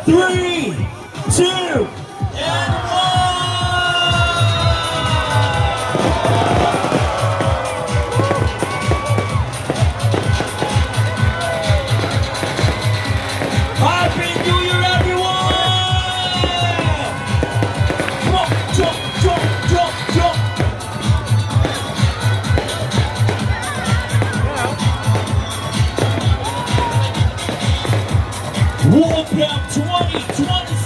3, 2, and 1! Happy New Year, everyone! Come on, jump, jump, jump, jump! Welcome 2026!